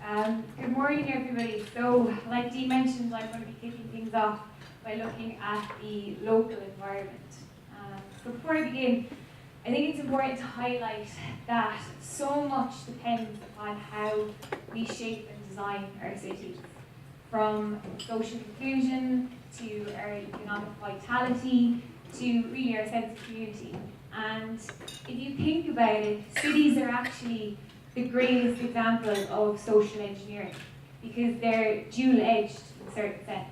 Good morning, everybody. So, like Dee mentioned, I'm going to be kicking things off by looking at the local environment. So before I begin, I think it's important to highlight that so much depends upon how we shape and design our cities. From social inclusion to our economic vitality to really our sense of community. And if you think about it, cities are actually the greatest example of social engineering because they're dual-edged in a certain sense.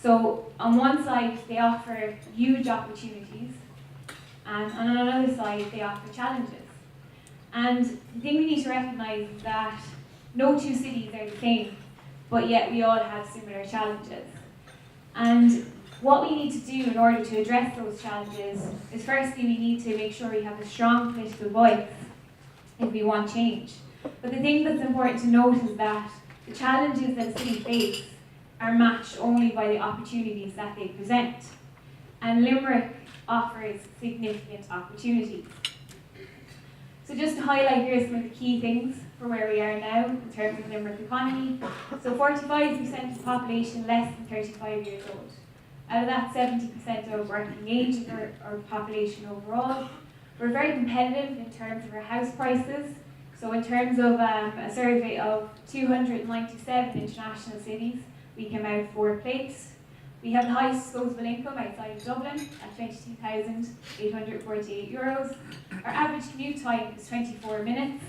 So on one side, they offer huge opportunities, and on another side, they offer challenges. And the thing we need to recognise is that no two cities are the same, but yet we all have similar challenges. And what we need to do in order to address those challenges is firstly we need to make sure we have a strong political voice if we want change. But the thing that's important to note is that the challenges that cities face are matched only by the opportunities that they present. And Limerick offers significant opportunities. So just to highlight here some of the key things for where we are now in terms of Limerick economy. So 45% of the population less than 35 years old. Out of that, 70% are working age of our population overall. We're very competitive in terms of our house prices. So in terms of a survey of 297 international cities, we came out 4th place. We have the highest disposable income outside of Dublin at €22,848. Our average commute time is 24 minutes.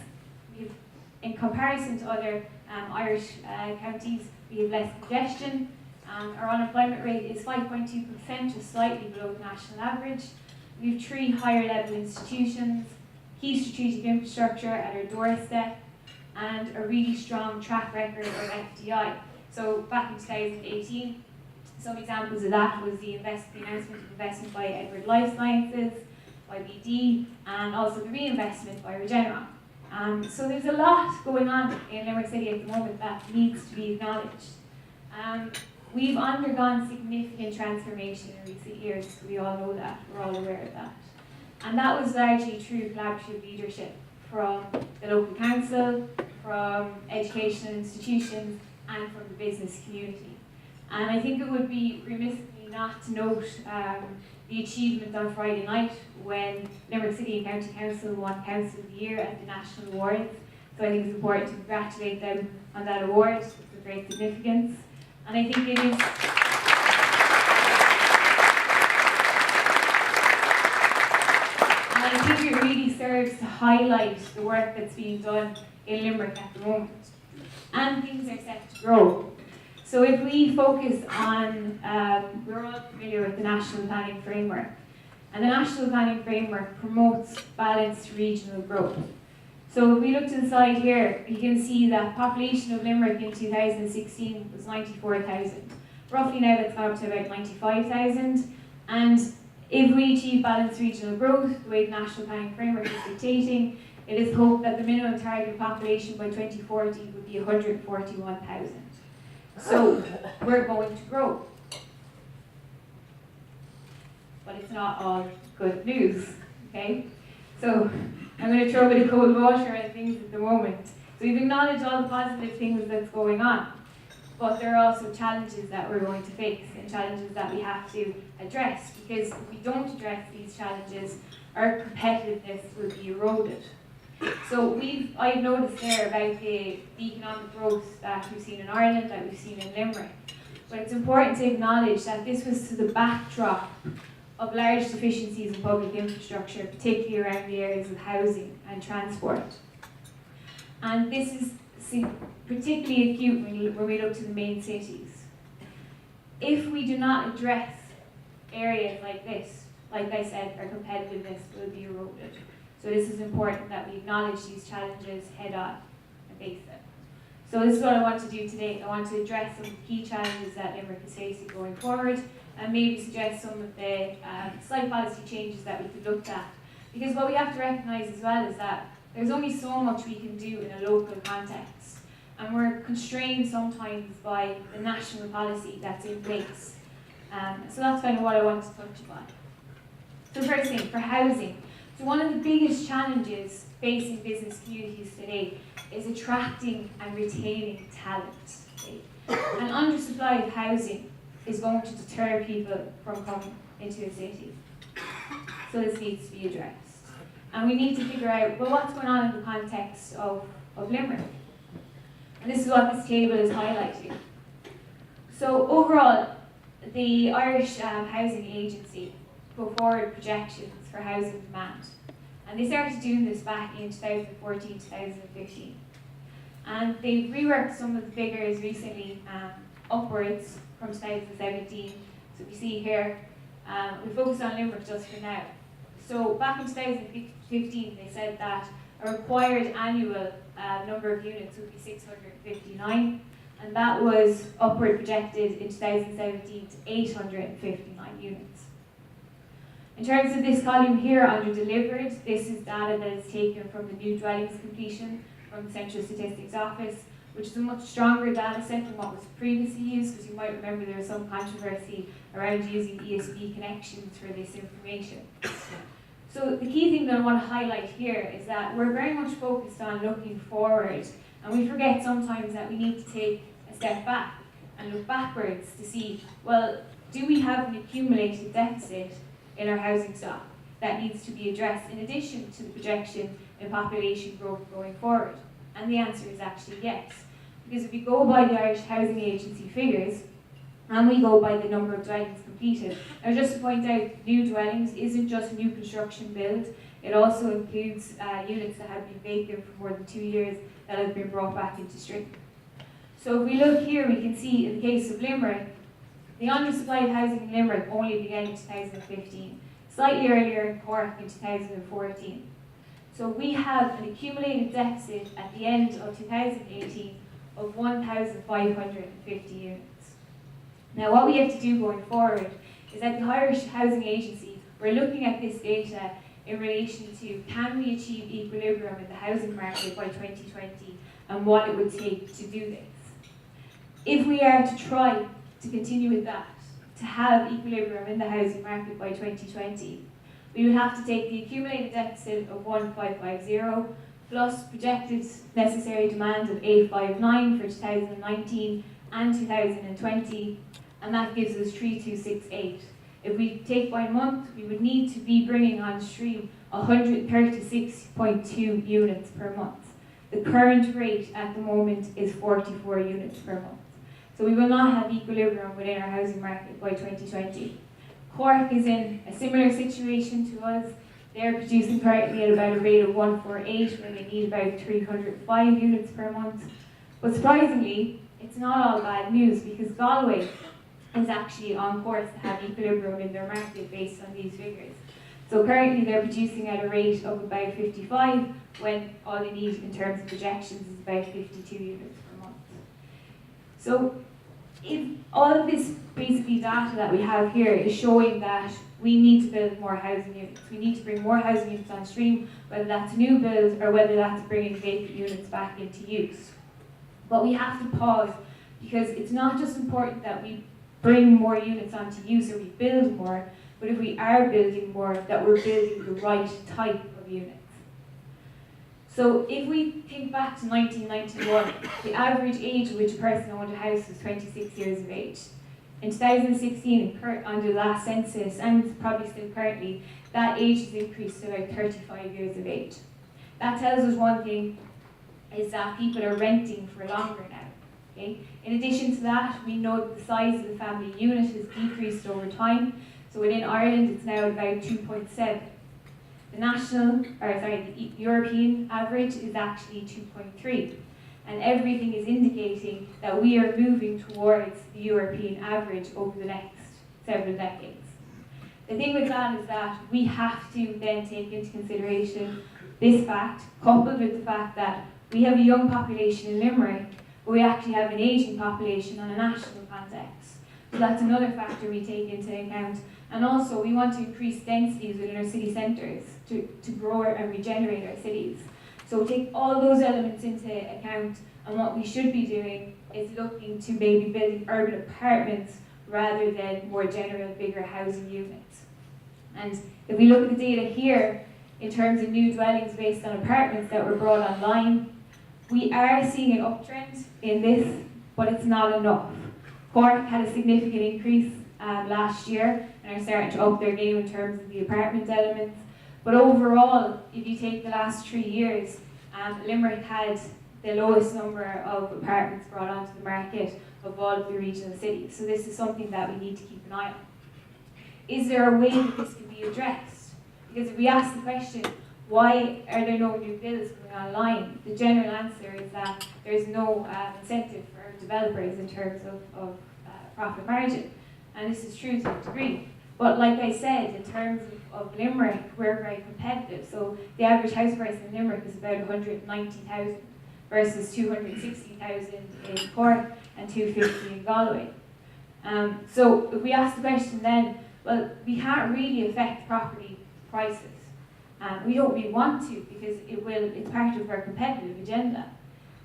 In comparison to other Irish counties, we have less congestion. Our unemployment rate is 5.2%, just slightly below the national average. We have 3 higher level institutions, key strategic infrastructure at our doorstep, and a really strong track record of FDI. So back in 2018, some examples of that was the announcement of investment by Edward Life Sciences, by BD, and also the reinvestment by Regeneron. So there's a lot going on in Limerick City at the moment that needs to be acknowledged. We've undergone significant transformation in recent years, we all know that, we're all aware of that. And that was largely through collaborative leadership from the local council, from educational institutions, and from the business community. And I think it would be remiss of me not to note the achievement on Friday night when Limerick City and County Council won Council of the Year at the National Awards. So I think it's important to congratulate them on that award. It's of great significance. And I think it is it really serves to highlight the work that's being done in Limerick at the moment. And things are set to grow. So if we focus on, we're all familiar with the National Planning Framework. And the National Planning Framework promotes balanced regional growth. So if we look to the side here, you can see that population of Limerick in 2016 was 94,000. Roughly now that's gone up to about 95,000. And if we achieve balanced regional growth, the way the National Planning Framework is dictating, it is hoped that the minimum target population by 2040 would be 141,000. So we're going to grow. But it's not all good news, okay? So I'm going to throw a bit of cold water at things at the moment. So we've acknowledged all the positive things that's going on, but there are also challenges that we're going to face and challenges that we have to address, because if we don't address these challenges, our competitiveness will be eroded. So I've noticed there about the economic growth that we've seen in Ireland, that we've seen in Limerick. But it's important to acknowledge that this was to the backdrop of large deficiencies in public infrastructure, particularly around the areas of housing and transport. And this is particularly acute when we look to the main cities. If we do not address areas like this, like I said, our competitiveness will be eroded. So this is important that we acknowledge these challenges head on and face them. So this is what I want to do today. I want to address some of the key challenges that Limerick is facing going forward, and maybe suggest some of the slight policy changes that we could look at. Because what we have to recognise as well is that there's only so much we can do in a local context, and we're constrained sometimes by the national policy that's in place. So that's kind of what I want to touch upon. So first thing, for housing. So one of the biggest challenges facing business communities today is attracting and retaining talent. Okay? An undersupply of housing is going to deter people from coming into a city. So this needs to be addressed. And we need to figure out, well, what's going on in the context of Limerick? And this is what this table is highlighting. So overall, the Irish Housing Agency put forward projections for housing demand. And they started doing this back in 2014, 2015. And they've reworked some of the figures recently upwards from 2017. So we see here, we focus on Limerick just for now. So back in 2015, they said that a required annual number of units would be 659, and that was upward projected in 2017 to 859 units. In terms of this column here under delivered, this is data that is taken from the new dwellings completion from the Central Statistics Office, which is a much stronger data set than what was previously used, because you might remember there was some controversy around using ESB connections for this information. So the key thing that I want to highlight here is that we're very much focused on looking forward, and we forget sometimes that we need to take a step back and look backwards to see, well, do we have an accumulated deficit in our housing stock that needs to be addressed in addition to the projection in population growth going forward? And the answer is actually yes. Because if we go by the Irish Housing Agency figures, and we go by the number of dwellings completed. Now just to point out, new dwellings isn't just new construction build, it also includes units that have been vacant for more than 2 years that have been brought back into stream. So if we look here, we can see in the case of Limerick, the undersupply of housing in Limerick only began in 2015, slightly earlier in Cork in 2014. So we have an accumulated deficit at the end of 2018 of 1,550 units. Now what we have to do going forward is at the Irish Housing Agency, we're looking at this data in relation to can we achieve equilibrium in the housing market by 2020 and what it would take to do this. If we are to try to continue with that, to have equilibrium in the housing market by 2020, we would have to take the accumulated deficit of 1,550 plus projected necessary demand of 859 for 2019 and 2020, and that gives us 3,268. If we take by month, we would need to be bringing on stream 136.2 units per month. The current rate at the moment is 44 units per month. So we will not have equilibrium within our housing market by 2020. Cork is in a similar situation to us. They're producing currently at about a rate of 148 when they need about 305 units per month. But surprisingly, it's not all bad news because Galway is actually on course to have equilibrium in their market based on these figures. So currently they're producing at a rate of about 55 when all they need in terms of projections is about 52 units per month. So if all of this basically data that we have here is showing that we need to build more housing units. We need to bring more housing units on stream, whether that's new builds or whether that's bringing vacant units back into use. But we have to pause because it's not just important that we bring more units onto use or we build more, but if we are building more, that we're building the right type of units. So if we think back to 1991, the average age at which a person owned a house was 26 years of age. In 2016, under the last census, and probably still currently, that age has increased to about 35 years of age. That tells us one thing, is that people are renting for longer now. Okay? In addition to that, we know that the size of the family unit has decreased over time. So within Ireland, it's now about 2.7. The European average is actually 2.3. And everything is indicating that we are moving towards the European average over the next several decades. The thing with that is that we have to then take into consideration this fact, coupled with the fact that we have a young population in Limerick, but we actually have an aging population on a national context. So that's another factor we take into account. And also, we want to increase densities within our city centres to grow and regenerate our cities. So take all those elements into account, and what we should be doing is looking to maybe building urban apartments rather than more general, bigger housing units. And if we look at the data here, in terms of new dwellings based on apartments that were brought online, We are seeing an uptrend in this, but it's not enough. Cork had a significant increase last year and are starting to up their game in terms of the apartment elements. But overall, if you take the last 3 years, Limerick had the lowest number of apartments brought onto the market of all of the regional cities. So this is something that we need to keep an eye on. Is there a way that this can be addressed? Because if we ask the question, why are there no new builds coming online? The general answer is that there's no incentive for developers in terms of profit margin. And this is true to a degree. But like I said, in terms of Limerick, we're very competitive. So the average house price in Limerick is about 190,000 versus 260,000 in Cork and 250 in Galway. So if we ask the question then, well, we can't really affect property prices. We don't really want to because it's part of our competitive agenda.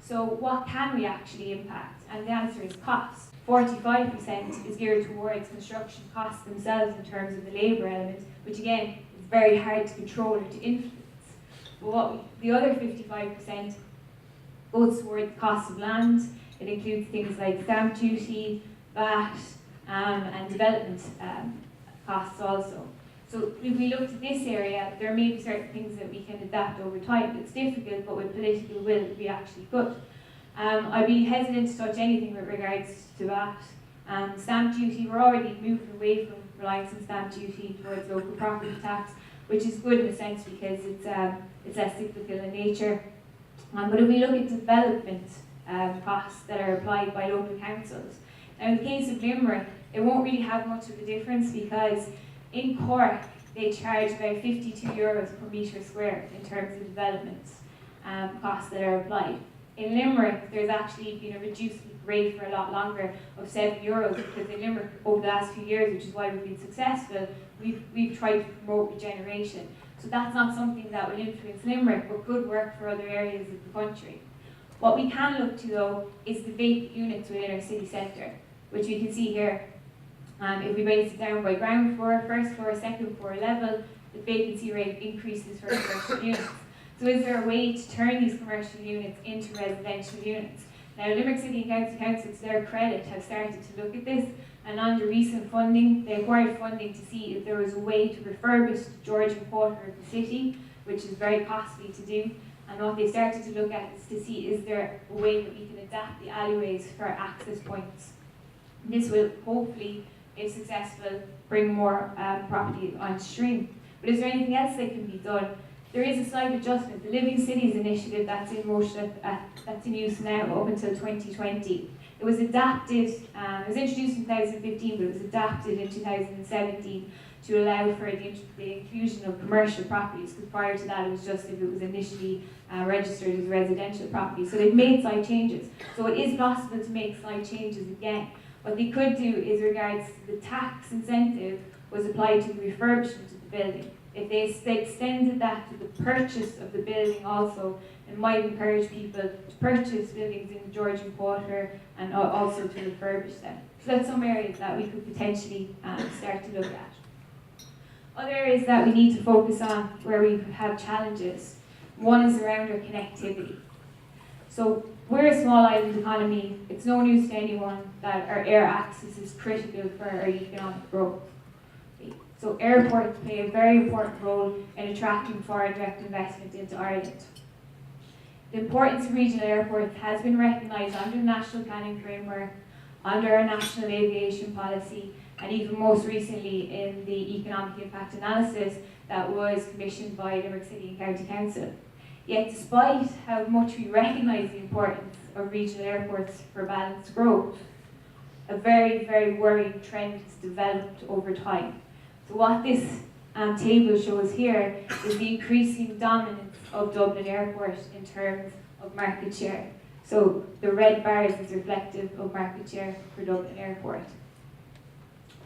So what can we actually impact? And the answer is cost. 45% is geared towards construction costs themselves in terms of the labour element, which again is very hard to control or to influence. But the other 55% goes towards the cost of land. It includes things like stamp duty, VAT, and development costs also. So if we look at this area, there may be certain things that we can adapt over time. It's difficult, but with political will, we actually could. I'd be hesitant to touch anything with regards to that. Stamp duty, we're already moving away from reliance on stamp duty towards local property tax, which is good in a sense because it's less cyclical in nature. But if we look at development costs that are applied by local councils, now in the case of Limerick, it won't really have much of a difference because in Cork, they charge about €52 per metre square in terms of development costs that are applied. In Limerick, there's actually been a reduced rate for a lot longer of €7 because in Limerick, over the last few years, which is why we've been successful, we've tried to promote regeneration. So that's not something that will influence Limerick, but could work for other areas of the country. What we can look to, though, is the vacant units within our city centre, which we can see here. If we break it down by ground floor, first floor, second floor level, the vacancy rate increases for commercial units. So is there a way to turn these commercial units into residential units? Now, Limerick City and Council, to their credit, have started to look at this, and under recent funding, they acquired funding to see if there was a way to refurbish the Georgian quarter of the city, which is very costly to do. And what they started to look at is to see, is there a way that we can adapt the alleyways for access points? This will hopefully, if successful, bring more property on stream. But is there anything else that can be done? There is a slight adjustment. The Living Cities initiative that's in motion, that's in use now up until 2020. It was adapted, it was introduced in 2015, but it was adapted in 2017 to allow for the inclusion of commercial properties, because prior to that it was just if it was initially registered as a residential property. So they've made slight changes. So it is possible to make slight changes again. What they could do is regards to the tax incentive was applied to the refurbishment of the building. If they extended that to the purchase of the building also, it might encourage people to purchase buildings in the Georgian quarter and also to refurbish them. So that's some areas that we could potentially start to look at. Other areas that we need to focus on where we have challenges, one is around our connectivity. So we're a small island economy. It's no news to anyone that our air access is critical for our economic growth. So airports play a very important role in attracting foreign direct investment into Ireland. The importance of regional airports has been recognised under the National Planning Framework, under our National Aviation Policy, and even most recently in the Economic Impact Analysis that was commissioned by Limerick City and County Council. Yet despite how much we recognise the importance of regional airports for balanced growth, a very, very worrying trend has developed over time. So what this table shows here is the increasing dominance of Dublin Airport in terms of market share. So the red bars is reflective of market share for Dublin Airport.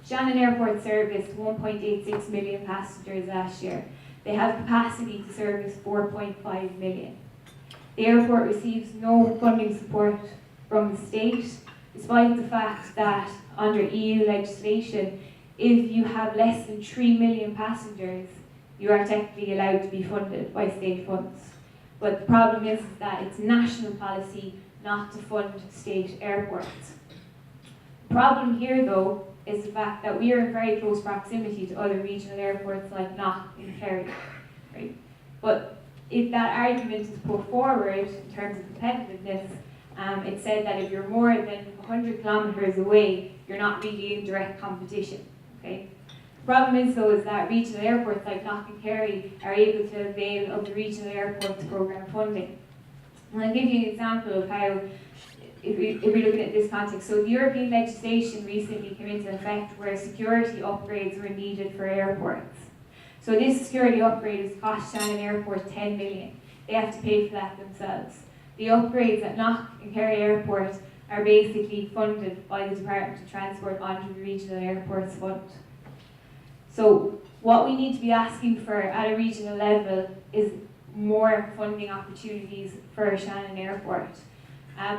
Shannon Airport serviced 1.86 million passengers last year. They have capacity to service 4.5 million. The airport receives no funding support from the state, despite the fact that under EU legislation, if you have less than 3 million passengers, you are technically allowed to be funded by state funds. But the problem is that it's national policy not to fund state airports. The problem here, though, is the fact that we are in very close proximity to other regional airports like Knock and Kerry, right? But if that argument is put forward in terms of competitiveness, it's said that if you're more than 100 kilometres away, you're not really in direct competition, okay? The problem is, though, is that regional airports like Knock and Kerry are able to avail of the Regional Airports Programme funding. And I'll give you an example of how, if we're looking at this context. So the European legislation recently came into effect where security upgrades were needed for airports. So this security upgrade has cost Shannon Airport 10 million. They have to pay for that themselves. The upgrades at Knock and Kerry Airport are basically funded by the Department of Transport under the Regional Airports Fund. So what we need to be asking for at a regional level is more funding opportunities for Shannon Airport.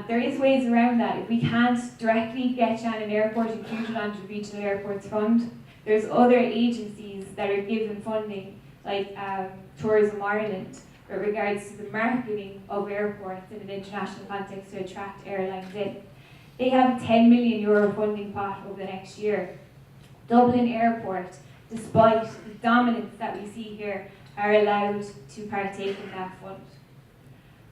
There is ways around that. If we can't directly get Shannon Airport included onto the Regional Airports Fund, there's other agencies that are given funding, like Tourism Ireland, with regards to the marketing of airports in an international context to attract airlines in. They have a €10 million funding pot over the next year. Dublin Airport, despite the dominance that we see here, are allowed to partake in that fund.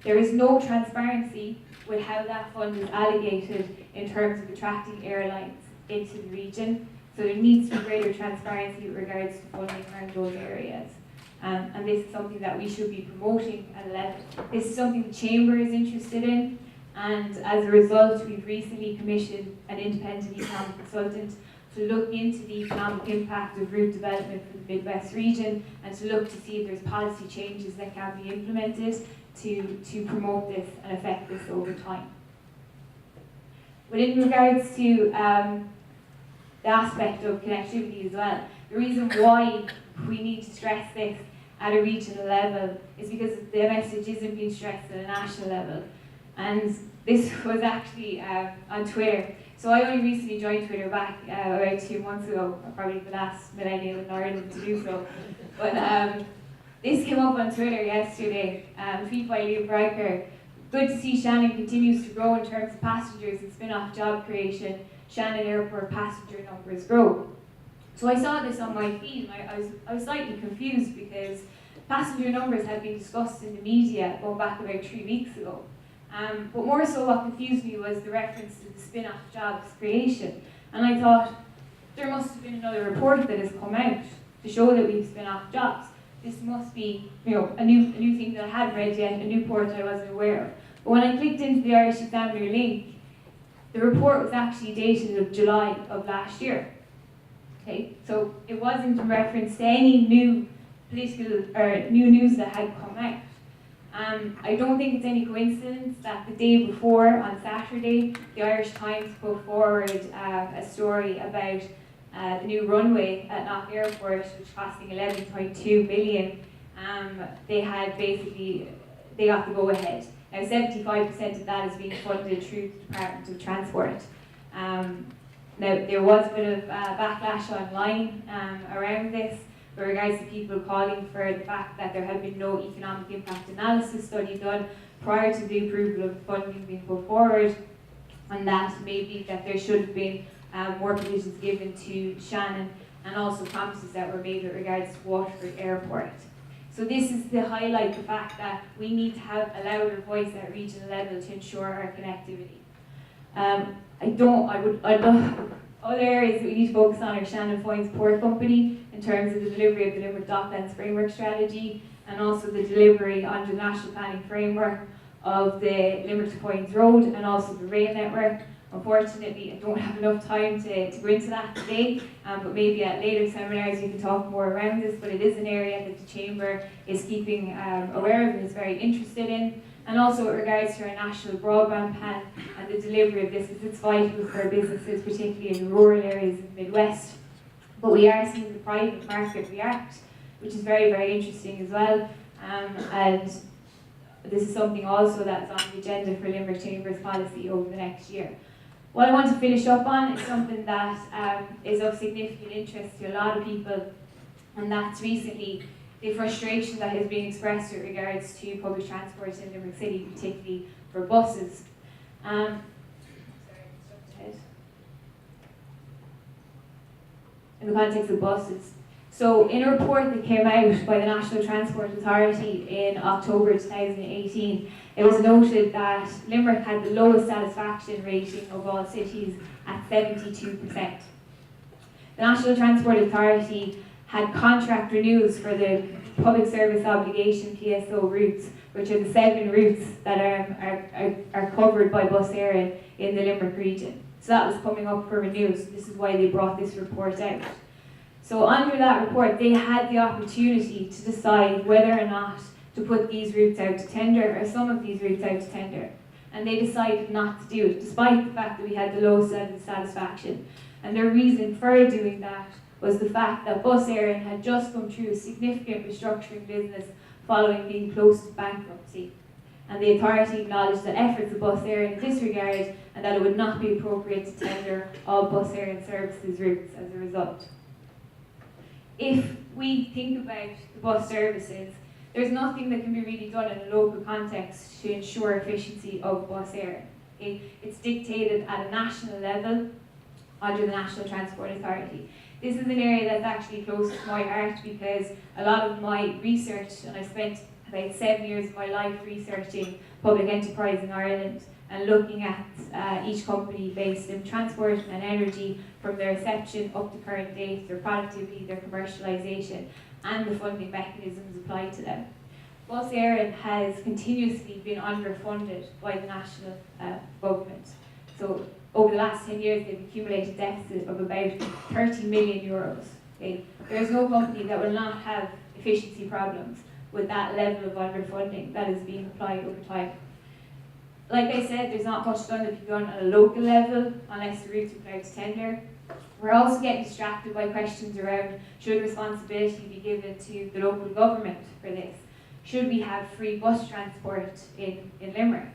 There is no transparency with how that fund is allocated in terms of attracting airlines into the region, so there needs to be greater transparency with regards to funding around those areas. And this is something that we should be promoting at a level. This is something the Chamber is interested in, and as a result, we've recently commissioned an independent economic consultant to look into the economic impact of route development for the Midwest region and to look to see if there's policy changes that can be implemented to promote this and affect this over time. But in regards to the aspect of connectivity as well, the reason why we need to stress this at a regional level is because the message isn't being stressed at a national level. And this was actually on Twitter. So I only recently joined Twitter back about 2 months ago, probably the last millennial in Ireland to do so. But this came up on Twitter yesterday, tweet by Liam Bryker. Good to see Shannon continues to grow in terms of passengers and spin-off job creation. Shannon Airport passenger numbers grow. So I saw this on my feed and I was slightly confused because passenger numbers had been discussed in the media going back about 3 weeks ago. But more so what confused me was the reference to the spin-off jobs creation. And I thought, there must have been another report that has come out to show that we've spin-off jobs. This must be, a new thing that I hadn't read yet, a new report that I wasn't aware of. But when I clicked into the Irish Examiner link, the report was actually dated of July of last year. Okay, so it wasn't in reference to any new political or new news that had come out. I don't think it's any coincidence that the day before, on Saturday, the Irish Times put forward a story about the new runway at Knock Airport, which costing 11.2 million. They got the go-ahead. Now 75% of that is being funded through the Department of Transport. Now there was a bit of backlash online around this with regards to people calling for the fact that there had been no economic impact analysis study done prior to the approval of the funding being put forward, and that maybe that there should have been more provisions given to Shannon, and also promises that were made with regards to Waterford Airport. So this is to highlight the fact that we need to have a louder voice at regional level to ensure our connectivity. Other areas that we need to focus on are Shannon Foynes Port Company in terms of the delivery of the Limerick Docklands Framework Strategy, and also the delivery under the National Planning Framework of the Limerick to Foynes Road, and also the rail network. Unfortunately, I don't have enough time to go into that today, but maybe at later seminars we can talk more around this, but it is an area that the Chamber is keeping aware of and is very interested in. And also with regards to our national broadband plan and the delivery of this, because it's vital for businesses, particularly in the rural areas of the Midwest. But we are seeing the private market react, which is very, very interesting as well. And this is something also that's on the agenda for Limerick Chamber's policy over the next year. What I want to finish up on is something that is of significant interest to a lot of people, and that's recently the frustration that has been expressed with regards to public transport in Limerick City, particularly for buses. In the context of buses. So in a report that came out by the National Transport Authority in October 2018, it was noted that Limerick had the lowest satisfaction rating of all cities at 72%. The National Transport Authority had contract renewals for the Public Service Obligation PSO routes, which are the 7 routes that are covered by Bus Éireann in the Limerick region. So that was coming up for renewals. This is why they brought this report out. So under that report, they had the opportunity to decide whether or not to put these routes out to tender, or some of these routes out to tender. And they decided not to do it, despite the fact that we had the lowest level of satisfaction. And their reason for doing that was the fact that Bus Éireann had just come through a significant restructuring business following being close to bankruptcy. And the authority acknowledged the efforts of Bus Éireann in this regard, and that it would not be appropriate to tender all Bus Éireann services routes as a result. If we think about the bus services, there's nothing that can be really done in a local context to ensure efficiency of Bus Éireann. It's dictated at a national level under the National Transport Authority. This is an area that's actually close to my heart because a lot of my research, and I spent about 7 years of my life researching public enterprise in Ireland and looking at each company based in transport and energy from their inception up to current date, their productivity, their commercialisation, and the funding mechanisms applied to them. Bus Éireann has continuously been underfunded by the national government. So over the last 10 years, they've accumulated a deficit of about 30 million euros. Okay? There's no company that will not have efficiency problems with that level of underfunding that is being applied over time. Like I said, there's not much done that can be done at a local level unless the routes are put out to tender. We're also getting distracted by questions around should responsibility be given to the local government for this? Should we have free bus transport in Limerick?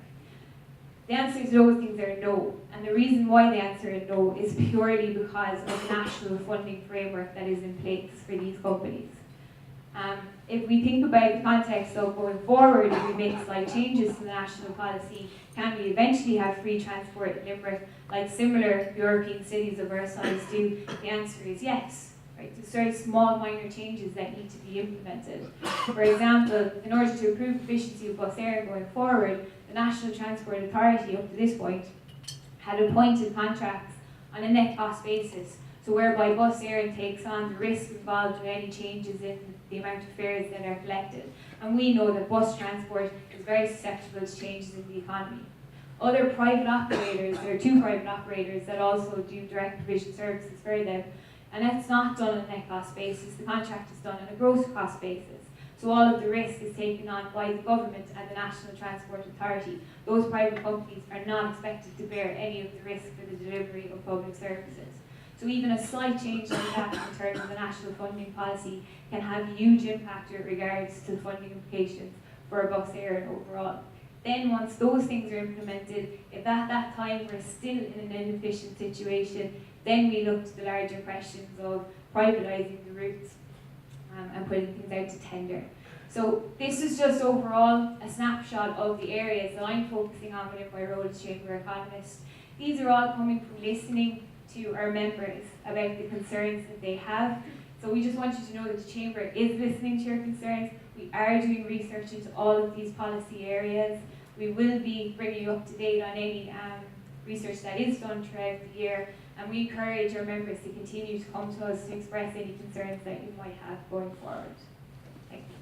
The answer to those things are no, and the reason why the answer is no is purely because of the national funding framework that is in place for these companies. If we think about the context of going forward, if we make slight changes to the national policy, can we eventually have free transport in Limerick like similar European cities of our size do? The answer is yes. Right? There's very small minor changes that need to be implemented. For example, in order to improve efficiency of Bus Éireann going forward, the National Transport Authority up to this point had appointed contracts on a net cost basis, so whereby Bus Éireann takes on the risk involved with any changes in the amount of fares that are collected. And we know that bus transport is very susceptible to changes in the economy. Other private operators, there are 2 private operators that also do direct provision services for them, and that's not done on a net cost basis. The contract is done on a gross cost basis. So all of the risk is taken on by the government and the National Transport Authority. Those private companies are not expected to bear any of the risk for the delivery of public services. So even a slight change like that in terms of the national funding policy can have a huge impact with regards to funding implications for Bus Éireann overall. Then once those things are implemented, if at that time we're still in an inefficient situation, then we look to the larger questions of privatising the routes and putting things out to tender. So this is just overall a snapshot of the areas that I'm focusing on within my role as Chamber Economist. These are all coming from listening to our members about the concerns that they have. So we just want you to know that the Chamber is listening to your concerns. We are doing research into all of these policy areas. We will be bringing you up to date on any research that is done throughout the year, and we encourage our members to continue to come to us to express any concerns that you might have going forward. Thank you.